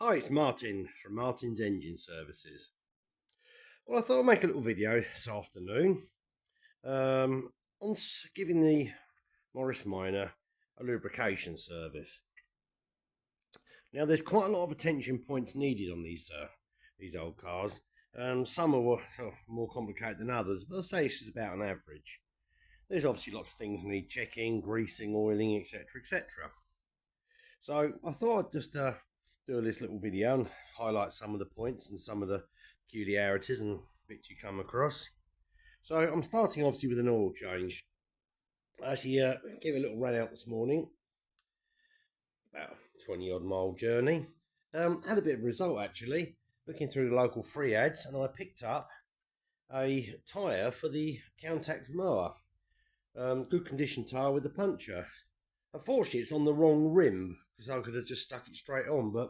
Hi, it's Martin from Martin's Engine Services. Well, I thought I'd make a little video this afternoon on giving the Morris Minor a lubrication service. Now, there's quite a lot of attention points needed on these old cars. Some are more complicated than others, but I'll say this is about an average. There's obviously lots of things need checking, greasing, oiling, etc., etc. So I thought I'd just do this little video and highlight some of the points and some of the peculiarities and bits you come across. So I'm starting obviously with an oil change. I actually gave a little run out this morning, about a 20 odd mile journey. Had a bit of result actually, looking through the local free ads, and I picked up a tyre for the Countax mower. Good condition tyre with the puncture. Unfortunately, it's on the wrong rim because I could have just stuck it straight on, but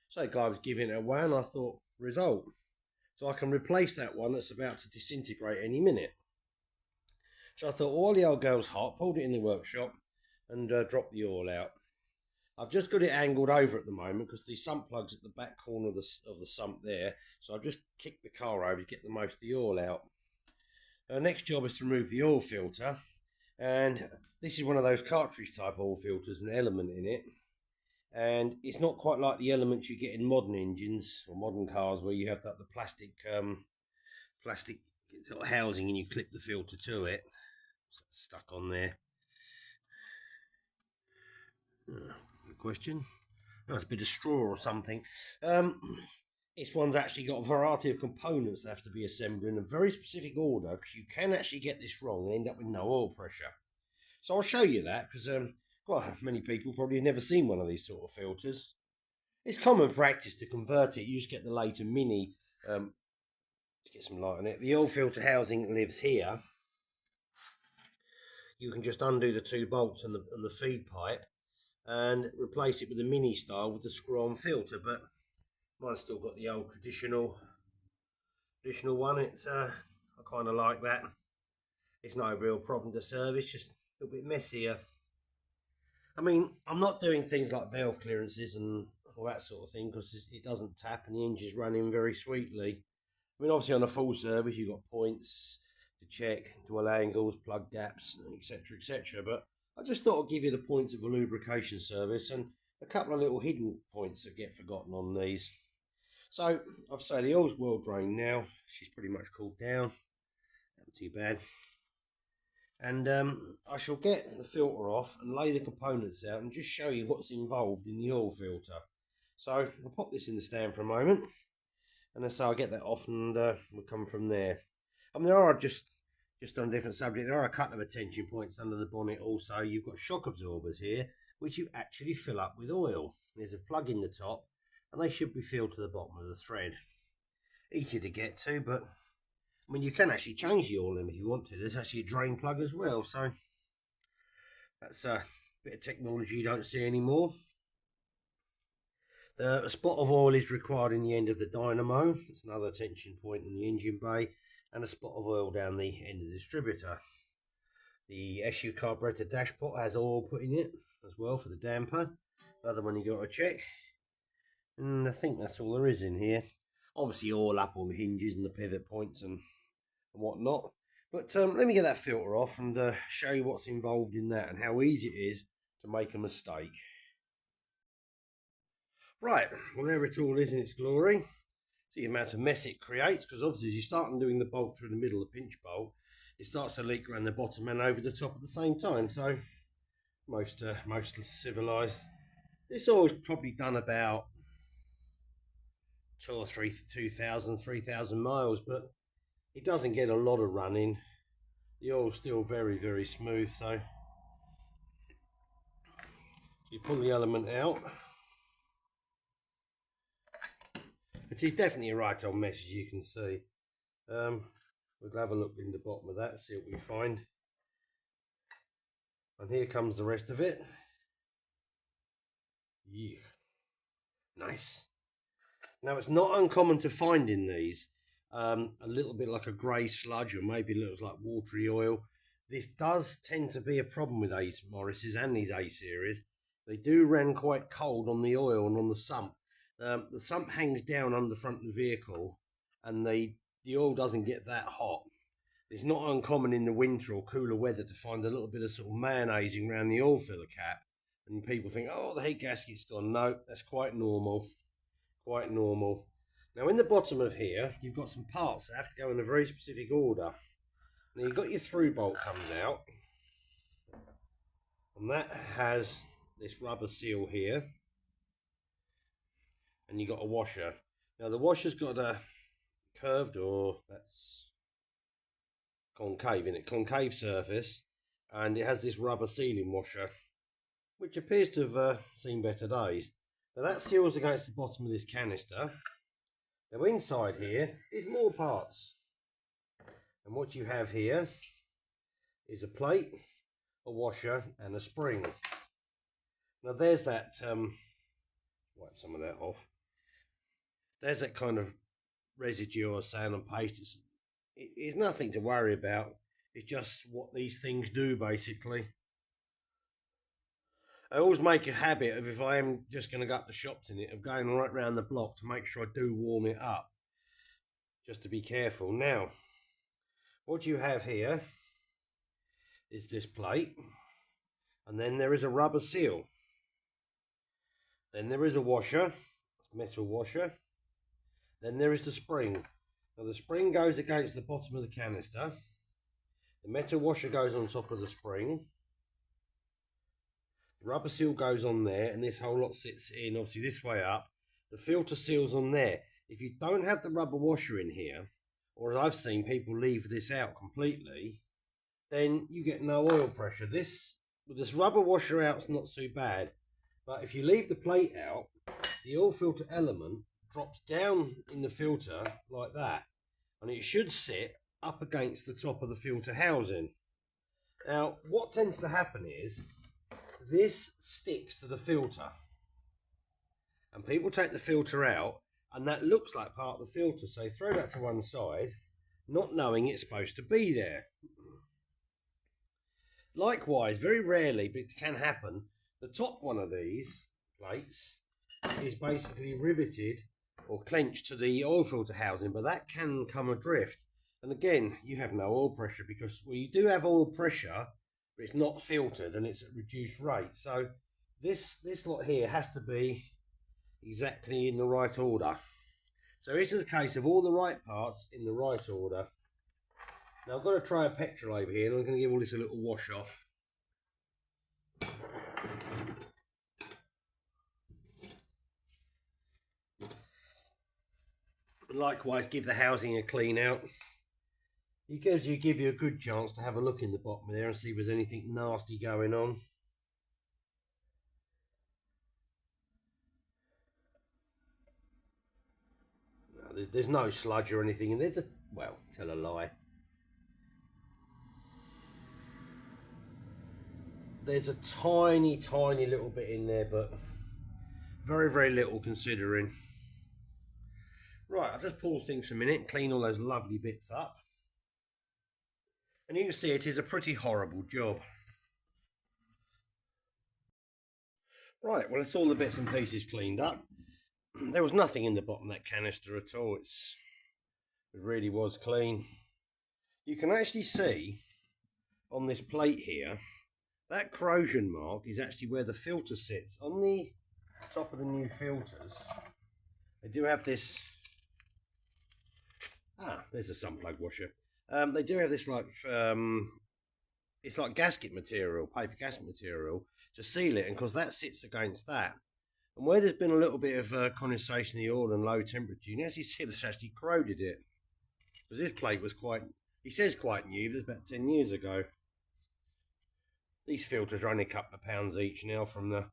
so the guy was giving it away, and I thought, result. So I can replace that one that's about to disintegrate any minute. So I thought, while the old girl's hot, pulled it in the workshop and dropped the oil out. I've just got it angled over at the moment because the sump plug's at the back corner of the sump there. So I've just kicked the car over to get the most of the oil out. Next job is to remove the oil filter. And this is one of those cartridge type oil filters with an element in it. And it's not quite like the elements you get in modern engines or modern cars where you have the plastic sort of housing and you clip the filter to it. So it's stuck on there. Good question. No, it's a bit of straw or something. This one's actually got a variety of components that have to be assembled in a very specific order because you can actually get this wrong and end up with no oil pressure. So I'll show you that because quite many people probably have never seen one of these sort of filters. It's common practice to convert it. You just get the later Mini to get some light on it. The oil filter housing lives here. You can just undo the two bolts and the feed pipe and replace it with the Mini style with the screw-on filter, but mine's still got the old traditional one. It's I kind of like that. It's no real problem to service, just a little bit messier. I mean, I'm not doing things like valve clearances and all that sort of thing because it doesn't tap and the engine's running very sweetly. I mean, obviously on a full service you've got points to check, dwell angles, plug gaps, etc., etc. But I just thought I'd give you the points of a lubrication service and a couple of little hidden points that get forgotten on these. So I'd say the oil's well drained now. She's pretty much cooled down. Not too bad. And I shall get the filter off and lay the components out and just show you what's involved in the oil filter. So I'll pop this in the stand for a moment, and so I'll get that off and we'll come from there. I mean, there are just on a different subject, there are a couple of attention points under the bonnet also. You've got shock absorbers here, which you actually fill up with oil. There's a plug in the top, and they should be filled to the bottom of the thread. Easy to get to, but I mean, you can actually change the oil in if you want to. There's actually a drain plug as well, so that's a bit of technology you don't see anymore. A spot of oil is required in the end of the dynamo. It's another attention point in the engine bay, and a spot of oil down the end of the distributor. The SU carburetor dashpot has oil put in it as well for the damper. Another one you got to check. And I think that's all there is in here. Obviously oil up all the hinges and the pivot points and whatnot. But let me get that filter off and show you what's involved in that and how easy it is to make a mistake. Right, well there it all is in its glory. See the amount of mess it creates, because obviously as you start undoing the bolt through the middle, the pinch bolt, it starts to leak around the bottom and over the top at the same time. So most civilized. This oil's probably done about 2,000 miles, but it doesn't get a lot of running. The oil's still very, very smooth, so you pull the element out. It is definitely a right old mess, as you can see. We'll have a look in the bottom of that, see what we find. And here comes the rest of it. Yeah. Nice. Now, it's not uncommon to find in these a little bit like a grey sludge or maybe a little like watery oil. This does tend to be a problem with these Morrises and these A series. They do run quite cold on the oil and on the sump. The sump hangs down on the front of the vehicle, and the oil doesn't get that hot. It's not uncommon in the winter or cooler weather to find a little bit of sort of mayonnaising around the oil filler cap, and people think, oh, the heat gasket's gone. No, that's quite normal. Quite normal. Now, in the bottom of here, you've got some parts that have to go in a very specific order. Now, you've got your through bolt comes out, and that has this rubber seal here, and you've got a washer. Now, the washer's got a curved, or that's concave, in it, concave surface, and it has this rubber sealing washer, which appears to have seen better days. Now, that seals against the bottom of this canister. Now, inside here is more parts, and what you have here is a plate, a washer, and a spring. Now, there's that wipe some of that off. There's that kind of residue or sand and paste. It's nothing to worry about. It's just what these things do, basically. I always make a habit of, if I am just going to go up the shops in it, of going right round the block to make sure I do warm it up, just to be careful. Now, what you have here is this plate, and then there is a rubber seal. Then there is a washer, metal washer. Then there is the spring. Now, the spring goes against the bottom of the canister. The metal washer goes on top of the spring. The rubber seal goes on there, and this whole lot sits in, obviously, this way up. The filter seal's on there. If you don't have the rubber washer in here, or as I've seen people leave this out completely, then you get no oil pressure. With this rubber washer out, it's not so bad. But if you leave the plate out, the oil filter element drops down in the filter like that, and it should sit up against the top of the filter housing. Now, what tends to happen is this sticks to the filter, and people take the filter out, and that looks like part of the filter, so throw that to one side, not knowing it's supposed to be there. Likewise, very rarely, but it can happen, the top one of these plates is basically riveted or clenched to the oil filter housing, but that can come adrift. And again, you have no oil pressure, because, well, you do have oil pressure, but it's not filtered and it's at reduced rate. So this lot here has to be exactly in the right order. So this is a case of all the right parts in the right order. Now, I've got to try a petrol over here, and I'm going to give all this a little wash off. Likewise, give the housing a clean out. It give you a good chance to have a look in the bottom there and see if there's anything nasty going on. No, there's no sludge or anything, and there's well, tell a lie. There's a tiny little bit in there, but very little considering. Right, I'll just pause things for a minute and clean all those lovely bits up. And you can see it is a pretty horrible job. Right, well, it's all the bits and pieces cleaned up. There was nothing in the bottom of that canister at all. It really was clean. You can actually see on this plate here, that corrosion mark is actually where the filter sits. On the top of the new filters, they do have this... there's a sump plug washer. They do have this, like, it's like gasket material, paper gasket material, to seal it, and because that sits against that. And where there's been a little bit of condensation in the oil and low temperature, you can actually see that's actually corroded it. Because this plate was quite, he says quite new, but it's about 10 years ago. These filters are only a couple of pounds each now from the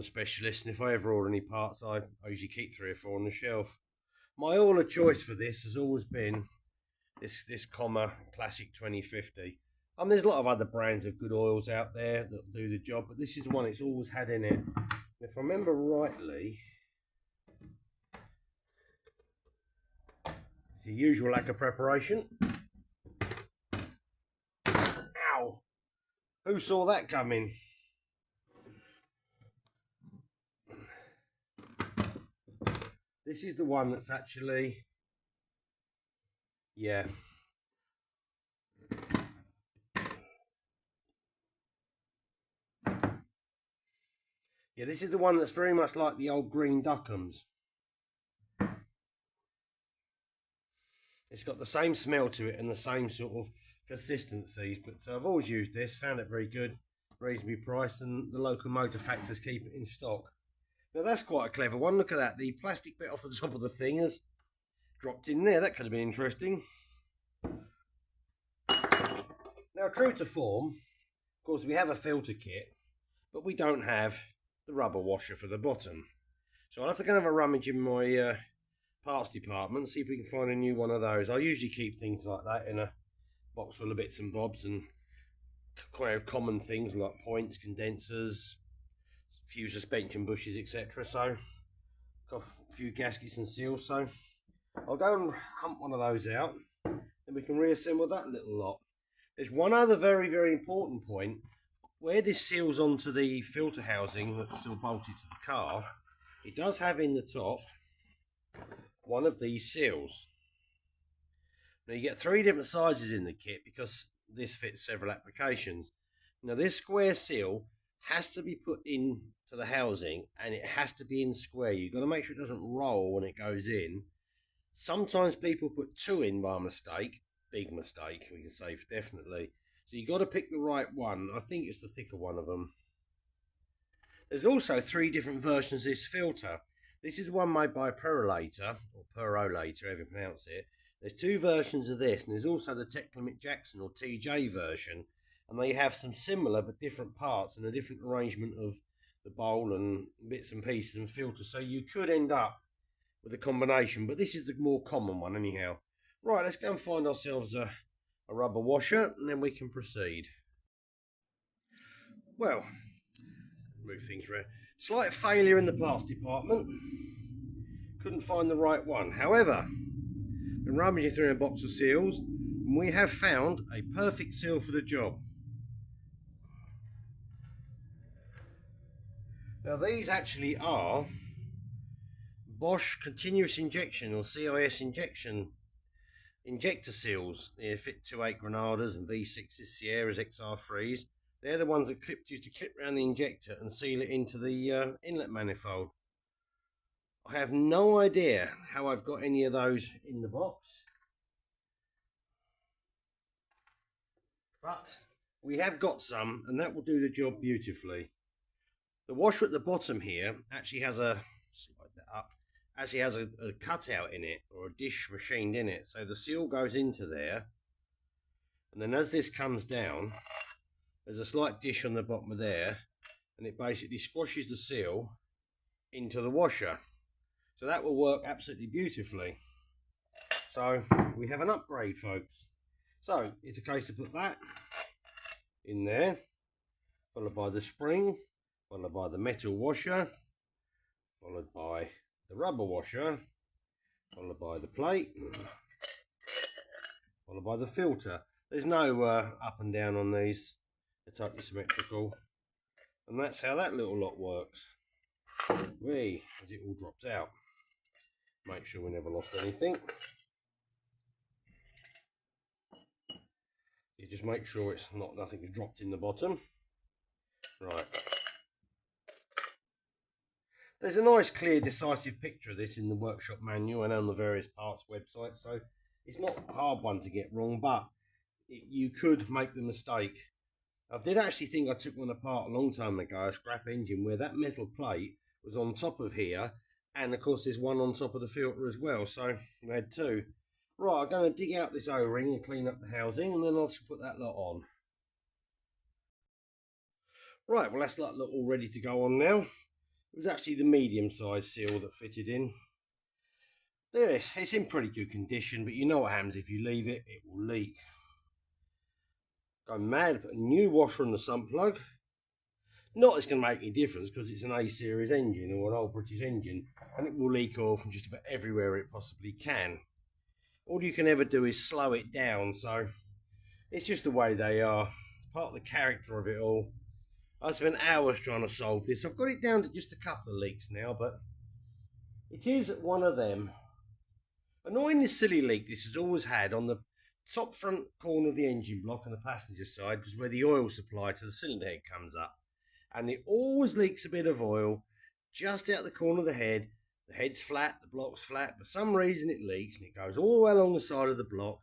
specialist, and if I ever order any parts, I usually keep 3 or 4 on the shelf. My oil of choice for this has always been this Comma Classic 2050. There's a lot of other brands of good oils out there that do the job, but this is the one it's always had in it. If I remember rightly, it's the usual lack of preparation. Ow! Who saw that coming? This is the one that's actually, yeah. Yeah, this is the one that's very much like the old green duckums. It's got the same smell to it and the same sort of consistency, but I've always used this, found it very good, reasonably priced, and the local motor factors keep it in stock. Now that's quite a clever one. Look at that, the plastic bit off the top of the thing has dropped in there. That could have been interesting. Now, true to form, of course, we have a filter kit, but we don't have the rubber washer for the bottom. So I'll have to go and have a rummage in my parts department, see if we can find a new one of those. I usually keep things like that in a box full of bits and bobs and quite common things like points, condensers, few suspension bushes, etc. So got a few gaskets and seals, so I'll go and hump one of those out and we can reassemble that little lot. There's one other very, very important point. Where this seals onto the filter housing that's still bolted to the car, it does have in the top one of these seals. Now you get 3 different sizes in the kit because this fits several applications. Now this square seal has to be put into the housing and it has to be in square. You've got to make sure it doesn't roll when it goes in. Sometimes people put 2 in by mistake. Big mistake, we can say definitely. So you've got to pick the right one. I think it's the thicker one of them. There's also 3 different versions of this filter. This is one made by Perolator, or Perolator, however you pronounce it. There's 2 versions of this, and there's also the Techlimic Jackson, or TJ version. And they have some similar but different parts and a different arrangement of the bowl and bits and pieces and filters. So you could end up with a combination, but this is the more common one anyhow. Right, let's go and find ourselves a rubber washer, and then we can proceed. Well, move things around. Slight failure in the parts department. Couldn't find the right one. However, been rummaging through a box of seals, and we have found a perfect seal for the job. Now these actually are Bosch continuous injection or CIS injector seals. They fit 2.8 Granadas and V6s, Sierras, XR3s. They're the ones that used to clip around the injector and seal it into the inlet manifold. I have no idea how I've got any of those in the box, but we have got some, and that will do the job beautifully. The washer at the bottom here actually has a, slide that up, actually has a cutout in it, or a dish machined in it, so the seal goes into there, and then as this comes down, there's a slight dish on the bottom of there, and it basically squashes the seal into the washer. So that will work absolutely beautifully. So we have an upgrade, folks. So it's a case to put that in there, followed by the spring, followed by the metal washer, followed by the rubber washer, followed by the plate, followed by the filter. There's no up and down on these. They're totally symmetrical, and that's how that little lot works. As it all drops out, make sure we never lost anything. You just make sure it's not, nothing is dropped in the bottom. Right, there's a nice clear decisive picture of this in the workshop manual and on the various parts websites, so it's not a hard one to get wrong, but you could make the mistake. I did actually think I took one apart a long time ago, a scrap engine, where that metal plate was on top of here, and of course there's one on top of the filter as well, so we had 2. Right, I'm going to dig out this O-ring and clean up the housing, and then I'll just put that lot on. Right, well that's that lot all ready to go on now. It was actually the medium sized seal that fitted in. There, it's in pretty good condition, but you know what happens if you leave it, it will leak. Go mad, put a new washer on the sump plug. Not that it's going to make any difference because it's an A series engine or an old British engine, and it will leak off from just about everywhere it possibly can. All you can ever do is slow it down, so it's just the way they are. It's part of the character of it all. I spent hours trying to solve this. I've got it down to just a couple of leaks now, but It is one of them. Annoyingly silly leak this has always had on the top front corner of the engine block on the passenger side is where the oil supply to the cylinder head comes up. And it always leaks a bit of oil just out the corner of the head. The head's flat, the block's flat, but for some reason it leaks and it goes all the way along the side of the block,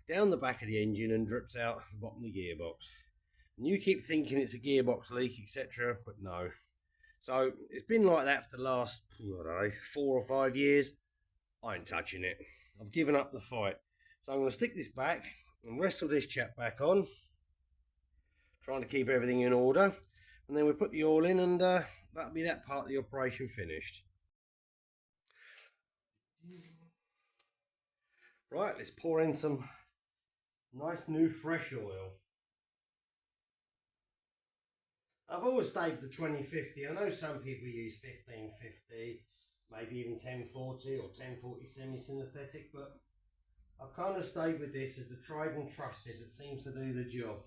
down the back of the engine and drips out the bottom of the gearbox. And you keep thinking it's a gearbox leak, etc., but no. So it's been like that for the last, I don't know, 4 or 5 years. I ain't touching it. I've given up the fight. So I'm going to stick this back and wrestle this chap back on, trying to keep everything in order. And then we'll put the oil in and that'll be that part of the operation finished. Right, let's pour in some nice new fresh oil. I've always stayed with the 2050. I know some people use 1550, maybe even 1040 or 1040 semi-synthetic, but I've kind of stayed with this as the tried and trusted that seems to do the job.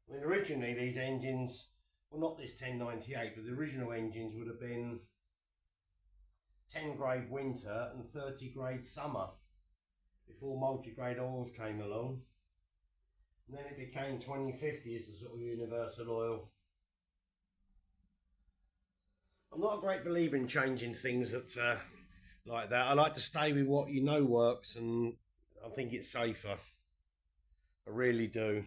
I mean, originally these engines, well, not this 1098, but the original engines would have been 10 grade winter and 30 grade summer before multi-grade oils came along. And then it became 2050 as the sort of universal oil. I'm not a great believer in changing things that like that. I like to stay with what you know works, and I think it's safer. I really do.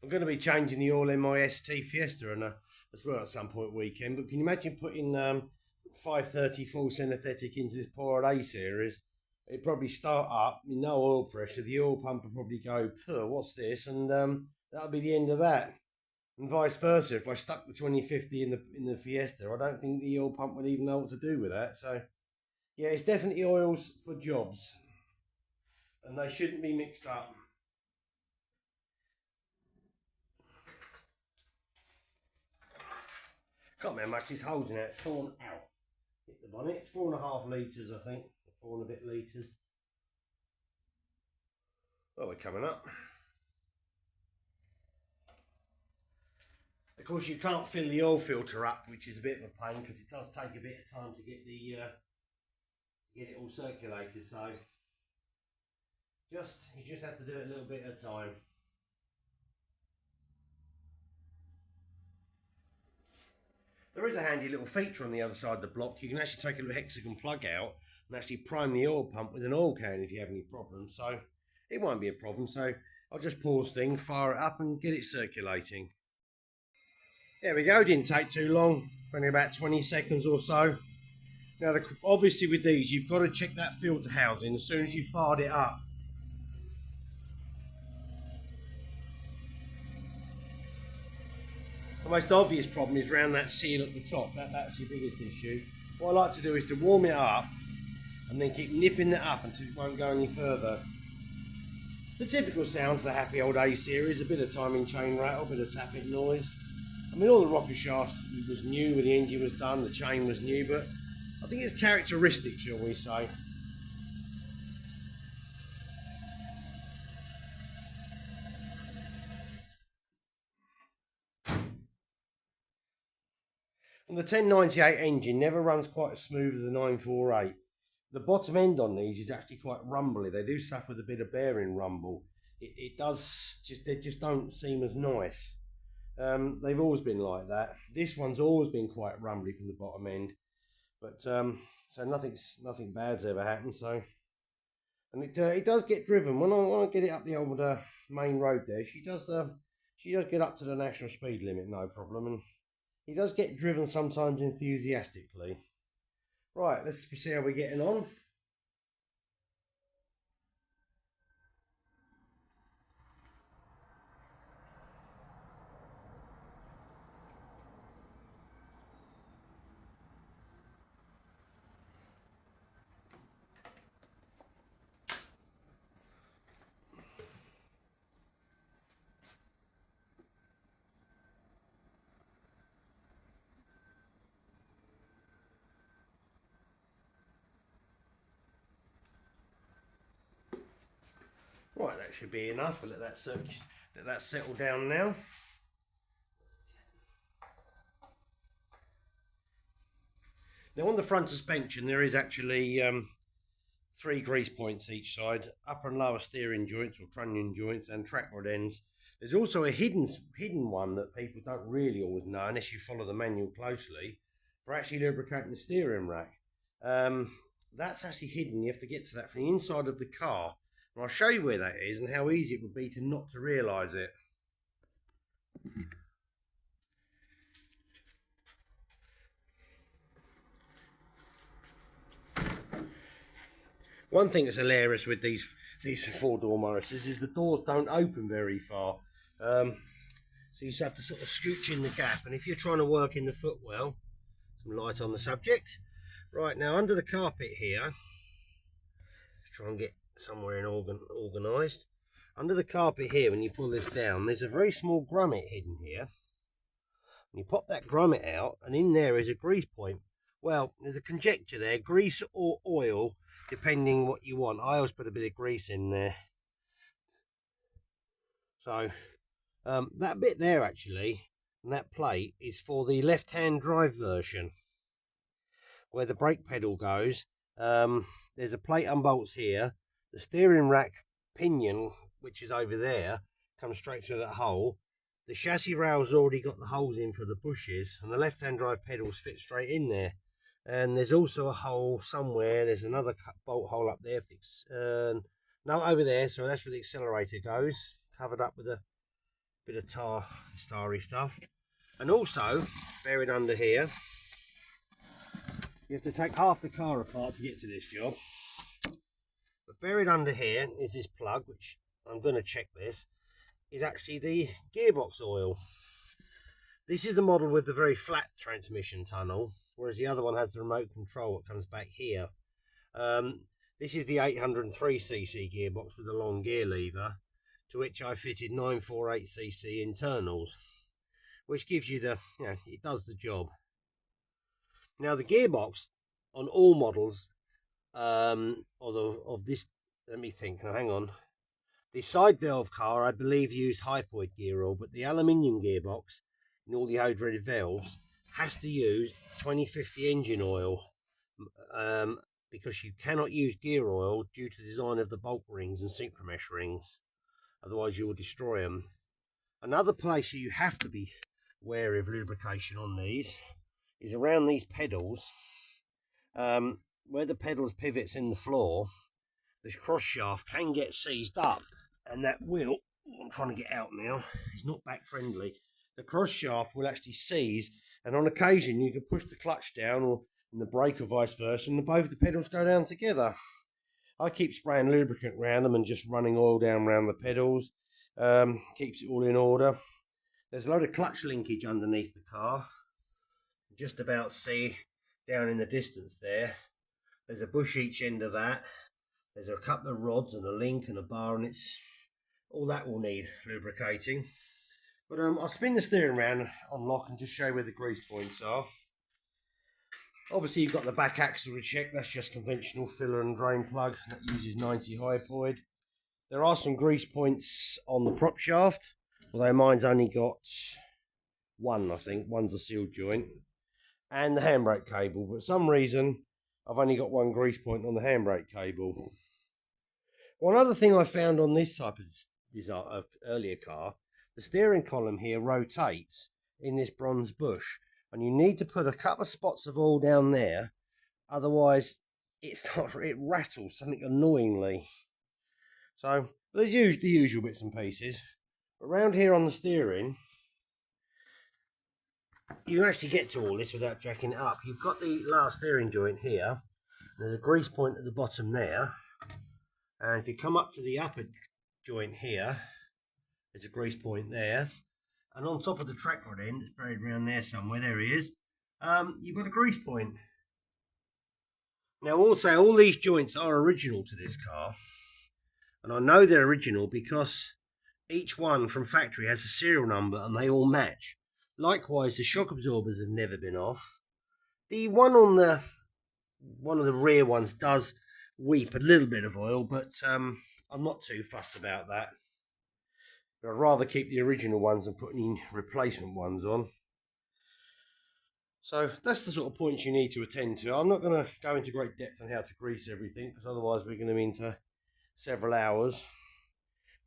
I'm going to be changing the oil in my ST Fiesta and as well at some point weekend. But can you imagine putting 530 full synthetic into this Power A series? It'd probably start up with no oil pressure. The oil pump would probably go, what's this? And that'll be the end of that. And vice versa. If I stuck the 2050 in the Fiesta, I don't think the oil pump would even know what to do with that. So yeah, it's definitely oils for jobs, and they shouldn't be mixed up. Can't remember how much this holds in it. It's fallen out. Hit the bonnet. It's 4.5 litres, I think. 4 and a bit litres. Well, we're coming up. Of course, you can't fill the oil filter up, which is a bit of a pain because it does take a bit of time to get get it all circulated. So you just have to do it a little bit at a time. There is a handy little feature on the other side of the block. You can actually take a little hexagon plug out and actually prime the oil pump with an oil can if you have any problems. So it won't be a problem. So I'll just pause things, fire it up and get it circulating. There we go, didn't take too long, only about 20 seconds or so. Now obviously with these you've got to check that filter housing as soon as you fired it up. The most obvious problem is around that seal at the top. That's your biggest issue. What I like to do is to warm it up and then keep nipping it up until it won't go any further. The typical sounds of the happy old A series, a bit of timing chain rattle, a bit of tapping noise. I mean, all the rocker shafts was new when the engine was done, the chain was new, but I think it's characteristic, shall we say. And the 1098 engine never runs quite as smooth as the 948. The bottom end on these is actually quite rumbly. They do suffer with a bit of bearing rumble. They just don't seem as nice. They've always been like that. This one's always been quite rumbly from the bottom end, but so nothing bad's ever happened. So, and it does get driven when I get it up the old main road there. She does get up to the national speed limit, no problem, and he does get driven sometimes enthusiastically. Right, let's see how we're getting on. Right, that should be enough. Let that settle down now. Now on the front suspension there is actually 3 grease points each side, upper and lower steering joints or trunnion joints and track rod ends. There's also a hidden one that people don't really always know unless you follow the manual closely, for actually lubricating the steering rack. That's actually hidden. You have to get to that from the inside of the car. And I'll show you where that is and how easy it would be to not to realise it. One thing that's hilarious with these 4-door Morrises is the doors don't open very far. So you just have to sort of scooch in the gap. And if you're trying to work in the footwell, some light on the subject. Right, now under the carpet here, let's try and get somewhere in organised. Under the carpet here, when you pull this down, there's a very small grommet hidden here. And you pop that grommet out, and in there is a grease point. Well, there's a conjecture there, grease or oil, depending what you want. I always put a bit of grease in there. So that bit there actually, and that plate is for the left-hand drive version, where the brake pedal goes. There's a plate unbolts here. The steering rack pinion, which is over there, comes straight through that hole. The chassis rail's already got the holes in for the bushes, and the left-hand drive pedals fit straight in there. And there's also a hole somewhere. There's another bolt hole up there. No, over there. So that's where the accelerator goes, covered up with a bit of tarry stuff. And also, buried under here, you have to take half the car apart to get to this job. But buried under here is this plug, which I'm going to check this, is actually the gearbox oil. This is the model with the very flat transmission tunnel, whereas the other one has the remote control that comes back here. This is the 803cc gearbox with a long gear lever, to which I fitted 948cc internals, which gives you the, it does the job. Now the gearbox on all models of this, let me think, now hang on. The side valve car, I believe, used hypoid gear oil, but the aluminium gearbox in all the hydrated valves has to use 2050 engine oil, because you cannot use gear oil due to the design of the bolt rings and synchromesh rings. Otherwise you will destroy them. Another place that you have to be wary of lubrication on these is around these pedals. Where the pedals pivots in the floor, this cross shaft can get seized up, and that will, I'm trying to get out now, it's not back friendly. The cross shaft will actually seize, and on occasion you can push the clutch down or in the brake or vice versa, and both the pedals go down together. I keep spraying lubricant around them and just running oil down around the pedals. Keeps it all in order. There's a load of clutch linkage underneath the car. Just about see down in the distance there. There's a bush each end of that. There's a couple of rods and a link and a bar, and it's all that will need lubricating. But I'll spin the steering around on lock and just show you where the grease points are. Obviously you've got the back axle to check. That's just conventional filler and drain plug. That uses 90 hypoid. There are some grease points on the prop shaft, although mine's only got one, I think. One's a sealed joint. And the handbrake cable, but for some reason I've only got one grease point on the handbrake cable. One other thing I found on this type of earlier car, the steering column here rotates in this bronze bush, and you need to put a couple of spots of oil down there, otherwise it rattles something annoyingly. So there's the usual bits and pieces. Around here on the steering, you can actually get to all this without jacking it up. You've got the lower steering joint here. There's a grease point at the bottom there. And if you come up to the upper joint here, there's a grease point there. And on top of the track rod end, it's buried around there somewhere, there he is, you've got a grease point. Now also, all these joints are original to this car. And I know they're original because each one from factory has a serial number and they all match. Likewise, the shock absorbers have never been off. The one on one of the rear ones does weep a little bit of oil, but I'm not too fussed about that. But I'd rather keep the original ones than putting replacement ones on. So that's the sort of points you need to attend to. I'm not going to go into great depth on how to grease everything, because otherwise we're going to be into several hours.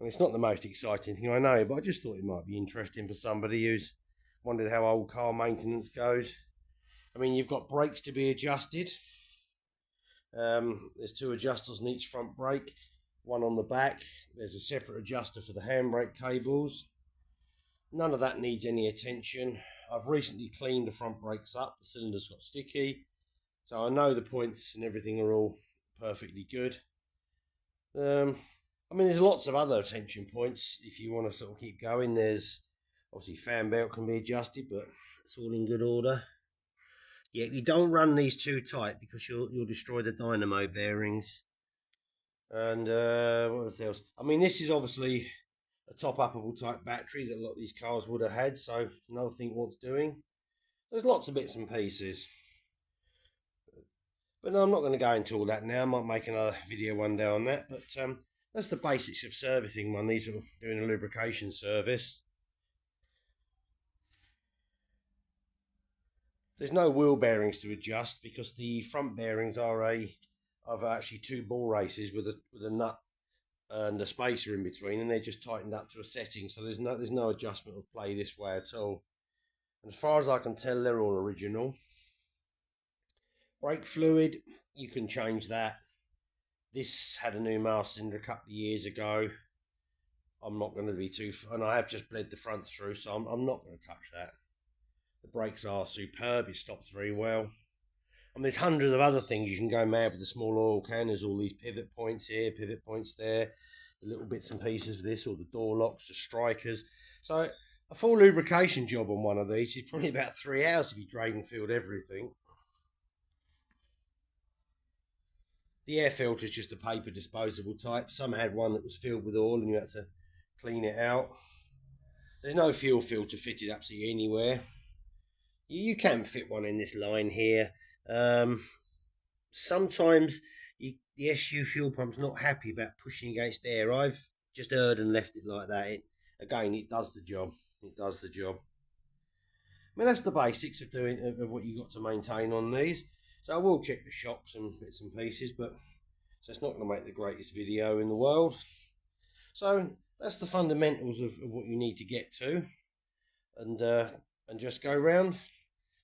And it's not the most exciting thing, I know, but I just thought it might be interesting for somebody who's wondered how old car maintenance goes. I mean, you've got brakes to be adjusted. There's 2 adjusters on each front brake, one on the back. There's a separate adjuster for the handbrake cables. None of that needs any attention. I've recently cleaned the front brakes up. The cylinders got sticky, so I know the points and everything are all perfectly good. I mean, there's lots of other attention points if you want to sort of keep going. There's obviously fan belt can be adjusted, but it's all in good order. Yeah, you don't run these too tight because you'll destroy the dynamo bearings. And what else? I mean, this is obviously a top-upable type battery that a lot of these cars would have had, so it's another thing what's doing. There's lots of bits and pieces. But no, I'm not going to go into all that now. I might make another video one day on that. But that's the basics of servicing one. These are doing a lubrication service. There's no wheel bearings to adjust because the front bearings are actually 2 ball races with a nut and a spacer in between, and they're just tightened up to a setting, so there's no adjustment of play this way at all. And as far as I can tell, they're all original. Brake fluid, you can change that. This had a new master cylinder a couple of years ago. I'm not going to be and I have just bled the front through, so I'm not going to touch that. The brakes are superb, it stops very well. I mean, there's hundreds of other things you can go mad with the small oil can. There's all these pivot points here, pivot points there, the little bits and pieces of this, all the door locks, the strikers. So a full lubrication job on one of these is probably about 3 hours if you drain and field everything. The air filter is just a paper disposable type. Some had one that was filled with oil and you had to clean it out. There's no fuel filter fitted absolutely anywhere. You can fit one in this line here. Sometimes the SU fuel pump's not happy about pushing against air. I've just heard and left it like that. Again, it does the job. It does the job. I mean, that's the basics of what you got to maintain on these. So I will check the shocks and bits and pieces, but so it's not going to make the greatest video in the world. So that's the fundamentals of what you need to get to, and just go round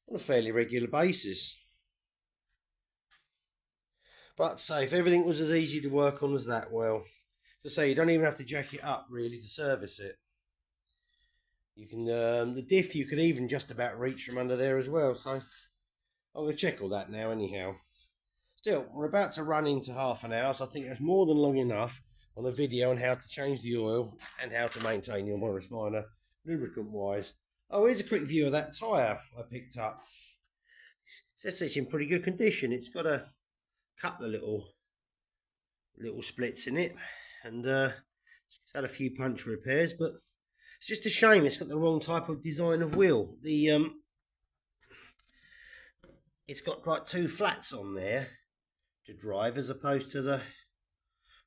on a fairly regular basis. But say if everything was as easy to work on as that, well, to say you don't even have to jack it up really to service it. You can the diff you could even just about reach from under there as well. So I'm going to check all that now anyhow. Still, we're about to run into half an hour, so I think that's more than long enough on a video on how to change the oil and how to maintain your Morris Minor lubricant wise. Oh, here's a quick view of that tyre I picked up. It says it's in pretty good condition. It's got a couple of little splits in it, and it's had a few punch repairs, but it's just a shame it's got the wrong type of design of wheel. It's got like 2 flats on there to drive as opposed to the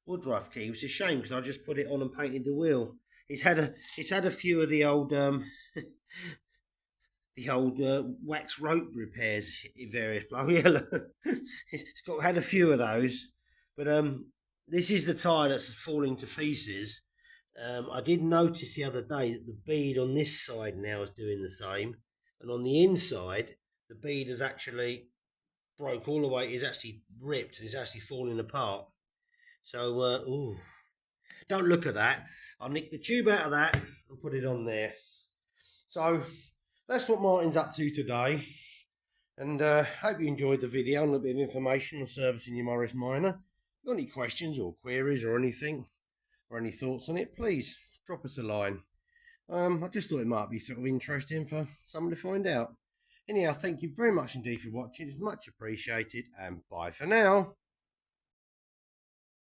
Woodruff key, which is a shame because I just put it on and painted the wheel. It's had a few of the old wax rope repairs in various places. It's had a few of those, but this is the tyre that's falling to pieces. I did notice the other day that the bead on this side now is doing the same, and on the inside the bead has actually broke all the way. It's actually ripped and it's actually falling apart. So don't look at that. I'll nick the tube out of that and put it on there. So that's what Martin's up to today, and hope you enjoyed the video and a little bit of information on servicing your Morris Minor. If you've got any questions or queries or anything, or any thoughts on it, please drop us a line. I just thought it might be sort of interesting for someone to find out. Anyhow, thank you very much indeed for watching. It's much appreciated, and bye for now.